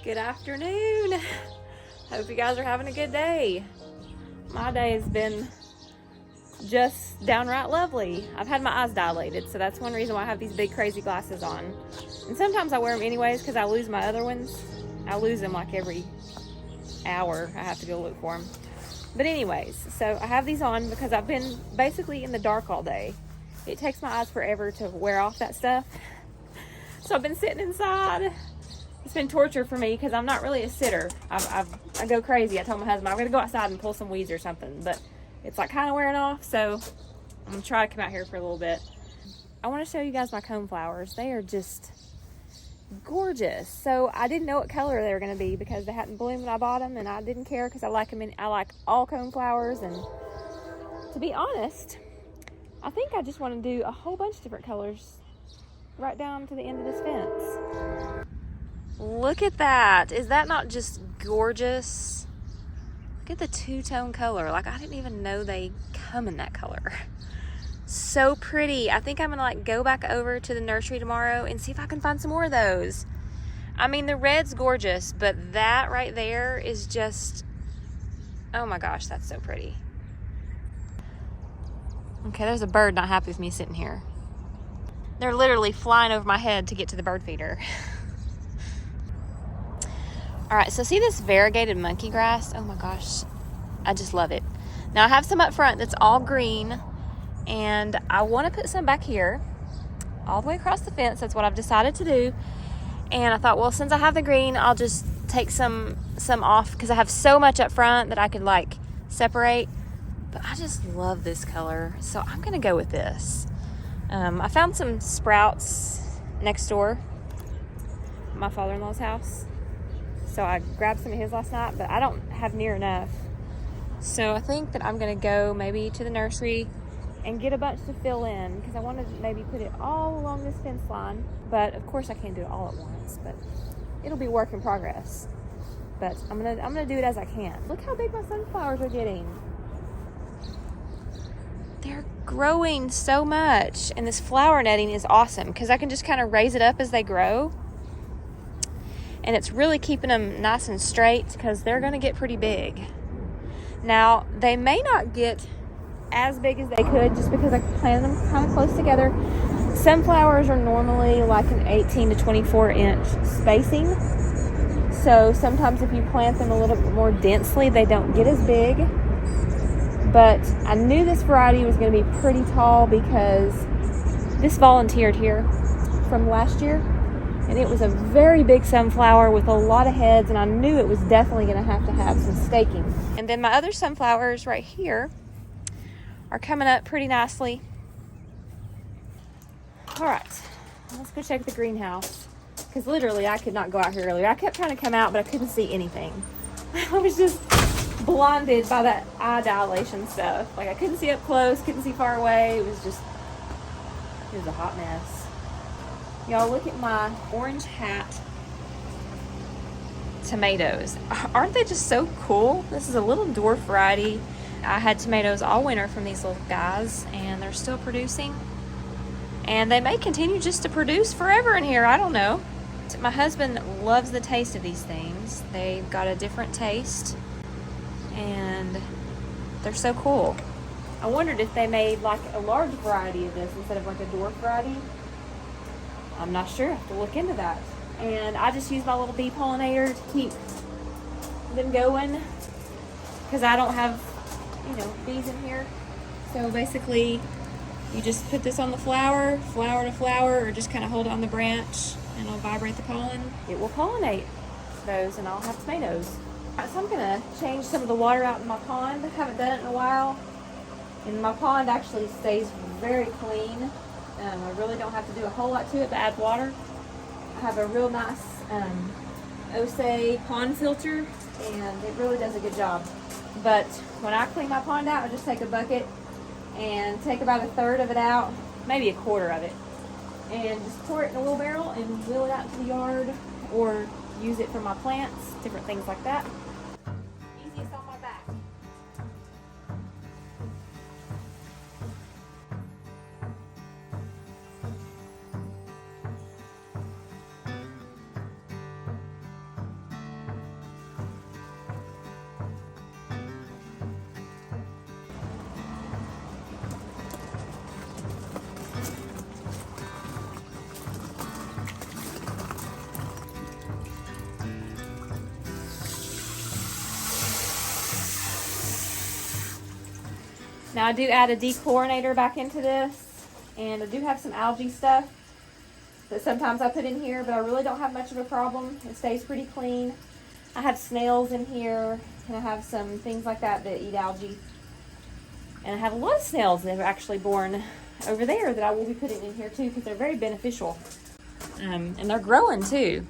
Good afternoon. Hope you guys are having a good day. My day has been just downright lovely. I've had my eyes dilated, so that's one reason why I have these big crazy glasses on. And sometimes I wear them anyways because I lose my other ones. I lose them like every hour. I have to go look for them. But anyways, so I have these on because I've been basically in the dark all day. It takes my eyes forever to wear off that stuff. So I've been sitting inside. It's been torture for me because I'm not really a sitter. I go crazy. I told my husband I'm going to go outside and pull some weeds or something, but it's like kind of wearing off, so I'm going to try to come out here for a little bit. I want to show you guys my coneflowers. They are just gorgeous. So I didn't know what color they were going to be because they hadn't bloomed when I bought them, and I didn't care because I like them. I like all coneflowers, and to be honest, I think I just want to do a whole bunch of different colors right down to the end of this fence. Look at that. Is that not just gorgeous? Look at the two-tone color. Like, I didn't even know they come in that color. So pretty. I think I'm gonna go back over to the nursery tomorrow and see if I can find some more of those. I mean, the red's gorgeous, but that right there is just, oh my gosh, that's so pretty. Okay, there's a bird not happy with me sitting here. They're literally flying over my head to get to the bird feeder. All right, so see this variegated monkey grass? Oh my gosh, I just love it. Now I have some up front that's all green, and I want to put some back here, all the way across the fence. That's what I've decided to do. And I thought, well, since I have the green, I'll just take some off because I have so much up front that I could separate. But I just love this color, so I'm gonna go with this. I found some sprouts next door, at my father-in-law's house. So I grabbed some of his last night, but I don't have near enough. So I think that I'm gonna go maybe to the nursery and get a bunch to fill in because I want to maybe put it all along this fence line. But of course I can't do it all at once, but it'll be work in progress. But I'm gonna do it as I can. Look how big my sunflowers are getting. They're growing so much, and this flower netting is awesome because I can just kind of raise it up as they grow. And it's really keeping them nice and straight because they're going to get pretty big. Now, they may not get as big as they could just because I planted them kind of close together. Sunflowers are normally like an 18 to 24 inch spacing. So sometimes if you plant them a little bit more densely, they don't get as big. But I knew this variety was going to be pretty tall because this volunteered here from last year. And it was a very big sunflower with a lot of heads, and I knew it was definitely going to have some staking. And then my other sunflowers right here are coming up pretty nicely. All right, let's go check the greenhouse because literally I could not go out here earlier. I kept trying to come out, but I couldn't see anything. I was just blinded by that eye dilation stuff. Like, I couldn't see up close, couldn't see far away. It was a hot mess. Y'all, look at my orange hat tomatoes. Aren't they just so cool? This is a little dwarf variety. I had tomatoes all winter from these little guys, and they're still producing. And they may continue just to produce forever in here. I don't know. My husband loves the taste of these things. They've got a different taste, and they're so cool. I wondered if they made like a large variety of this instead of like a dwarf variety. I'm not sure. I have to look into that. And I just use my little bee pollinator to keep them going because I don't have, bees in here. So basically, you just put this on the flower to flower, or just kind of hold it on the branch and it'll vibrate the pollen. It will pollinate those and I'll have tomatoes. So I'm going to change some of the water out in my pond. I haven't done it in a while. And my pond actually stays very clean. I really don't have to do a whole lot to it but add water. I have a real nice Osei pond filter, and it really does a good job. But when I clean my pond out, I just take a bucket and take about a third of it out, maybe a quarter of it, and just pour it in a wheelbarrow and wheel it out to the yard or use it for my plants, different things like that. Easiest on my back. Now I do add a dechlorinator back into this, and I do have some algae stuff that sometimes I put in here, but I really don't have much of a problem. It stays pretty clean. I have snails in here, and I have some things like that that eat algae. And I have a lot of snails that are actually born over there that I will be putting in here too, because they're very beneficial. And they're growing too.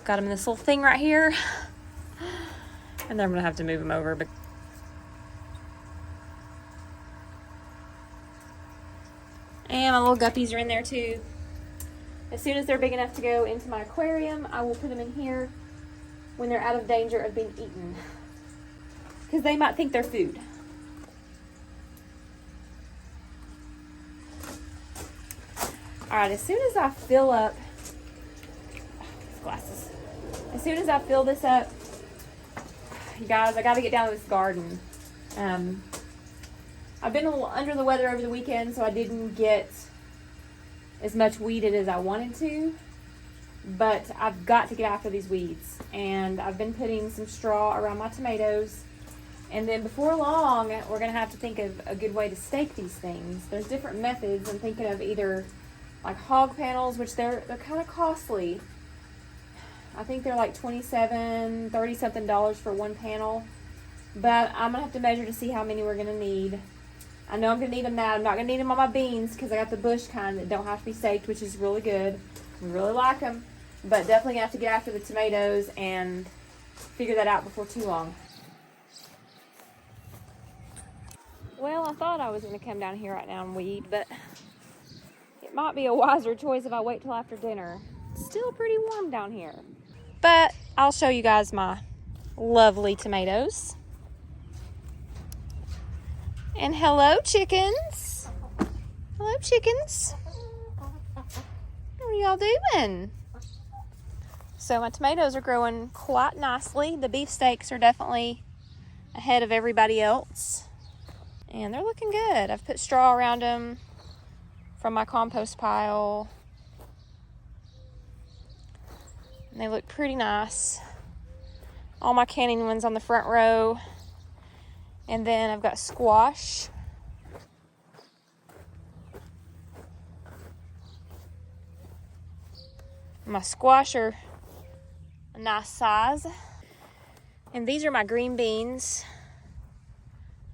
Got them in this little thing right here. And then I'm gonna have to move them over. But and my little guppies are in there too. As soon as they're big enough to go into my aquarium, I will put them in here when they're out of danger of being eaten, because they might think they're food. All right, as soon as I fill up, glasses. As soon as I fill this up, you guys, I got to get down to this garden. I've been a little under the weather over the weekend, so I didn't get as much weeded as I wanted to, but I've got to get after these weeds. And I've been putting some straw around my tomatoes, and then before long, we're gonna have to think of a good way to stake these things. There's different methods. I'm thinking of either like hog panels, which they're kind of costly. I think they're like $27, $30 something for one panel, but I'm gonna have to measure to see how many we're gonna need. I know I'm going to need them now. I'm not going to need them on my beans because I got the bush kind that don't have to be staked, which is really good. We really like them. But definitely have to get after the tomatoes and figure that out before too long. Well, I thought I was going to come down here right now and weed, but it might be a wiser choice if I wait till after dinner. It's still pretty warm down here. But I'll show you guys my lovely tomatoes. And hello, chickens. Hello, chickens. What are y'all doing? So my tomatoes are growing quite nicely. The beefsteaks are definitely ahead of everybody else. And they're looking good. I've put straw around them from my compost pile. And they look pretty nice. All my canning ones on the front row. And then I've got squash. My squash are a nice size. And these are my green beans.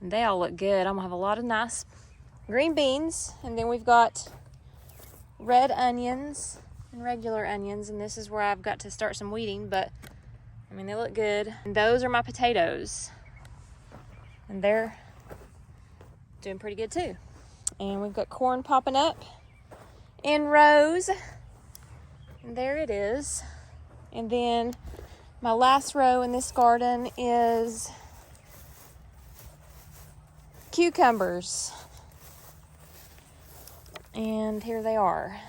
And they all look good. I'm gonna have a lot of nice green beans. And then we've got red onions and regular onions. And this is where I've got to start some weeding, but I mean, they look good. And those are my potatoes. And they're doing pretty good too. And we've got corn popping up in rows. And there it is. And then my last row in this garden is cucumbers. And here they are.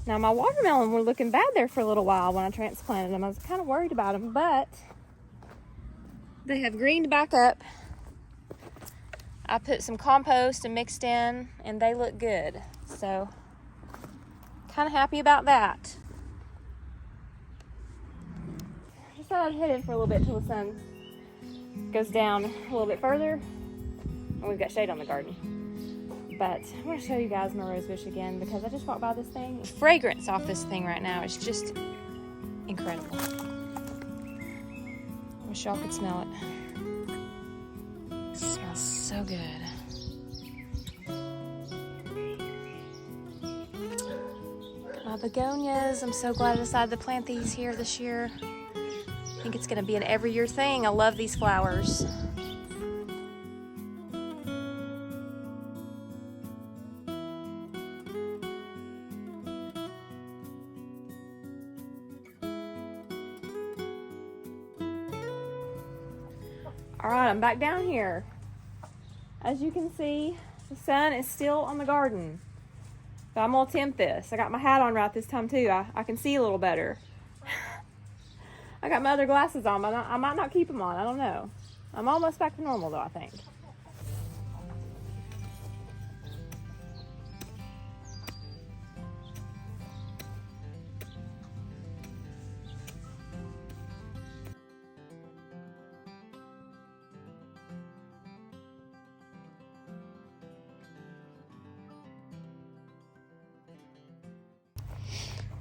Now my watermelon were looking bad there for a little while when I transplanted them. I was kind of worried about them, but they have greened back up. I put some compost and mixed in, and they look good. So, kind of happy about that. Just thought I'd head in for a little bit till the sun goes down a little bit further. And we've got shade on the garden. But I want to show you guys my rose bush again because I just walked by this thing. The fragrance off this thing right now is just incredible. Wish y'all could smell it. It smells so good. My begonias, I'm so glad I decided to plant these here this year. I think it's going to be an every year thing. I love these flowers. All right, I'm back down here. As you can see, the sun is still on the garden. So I'm gonna attempt this. I got my hat on right this time too. I can see a little better. I got my other glasses on, but I might not keep them on. I don't know. I'm almost back to normal though, I think.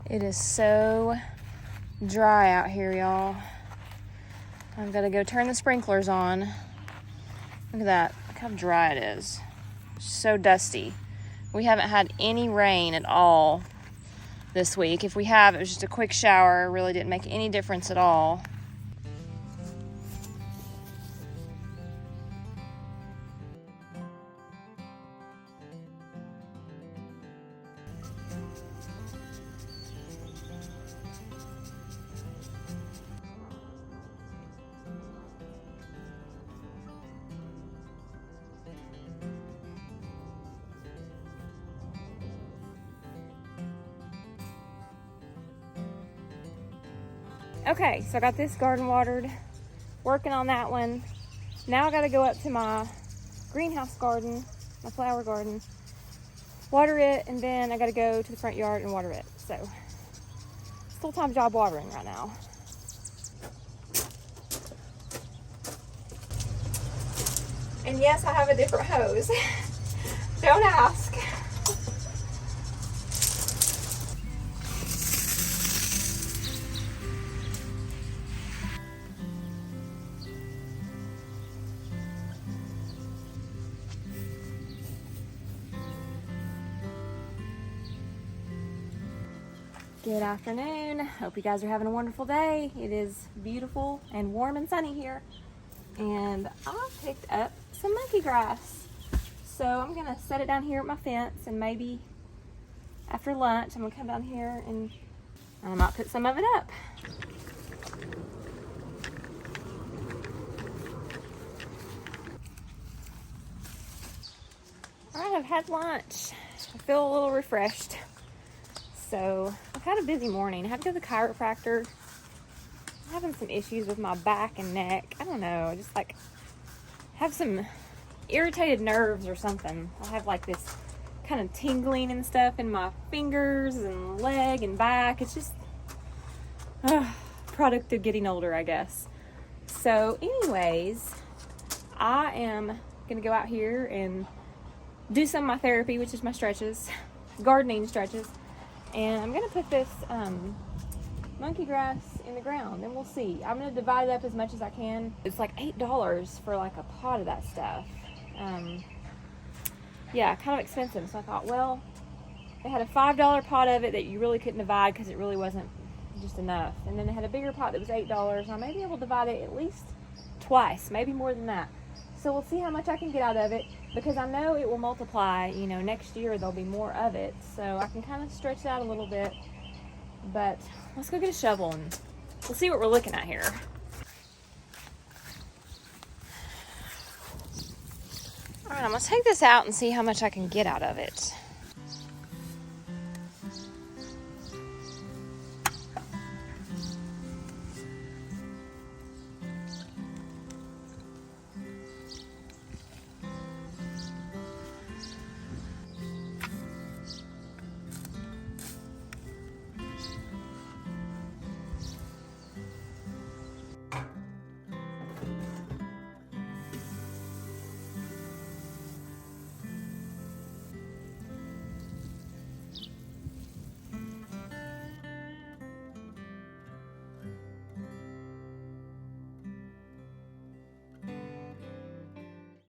It is so dry out here, y'all. I've got to go turn the sprinklers on. Look at that. Look how dry it is. So dusty. We haven't had any rain at all this week. If we have, it was just a quick shower. It really didn't make any difference at all. Okay, so I got this garden watered, working on that one. Now I gotta go up to my greenhouse garden, my flower garden, water it, and then I gotta go to the front yard and water it. So, it's a full-time job watering right now. And yes, I have a different hose. Don't ask. Good afternoon. Hope you guys are having a wonderful day. It is beautiful and warm and sunny here. And I picked up some monkey grass. So I'm gonna set it down here at my fence, and maybe after lunch I'm gonna come down here and I might put some of it up. All right, I've had lunch. I feel a little refreshed. So I've had a busy morning. I had to go to the chiropractor. I'm having some issues with my back and neck. I don't know, just like have some irritated nerves or something. I have like this kind of tingling and stuff in my fingers and leg and back. It's just product of getting older, I guess. So anyways, I am gonna go out here and do some of my therapy, which is my stretches, gardening stretches. And I'm gonna put this monkey grass in the ground, and we'll see. I'm gonna divide it up as much as I can. It's like $8 for like a pot of that stuff. Yeah, kind of expensive. So I thought, well, they had a $5 pot of it that you really couldn't divide because it really wasn't just enough. And then they had a bigger pot that was $8, and I may be able to divide it at least twice, maybe more than that. So we'll see how much I can get out of it, because I know it will multiply. You know, next year there'll be more of it, so I can kind of stretch it out a little bit. But let's go get a shovel and we'll see what we're looking at here. All right, I'm gonna take this out and see how much I can get out of it.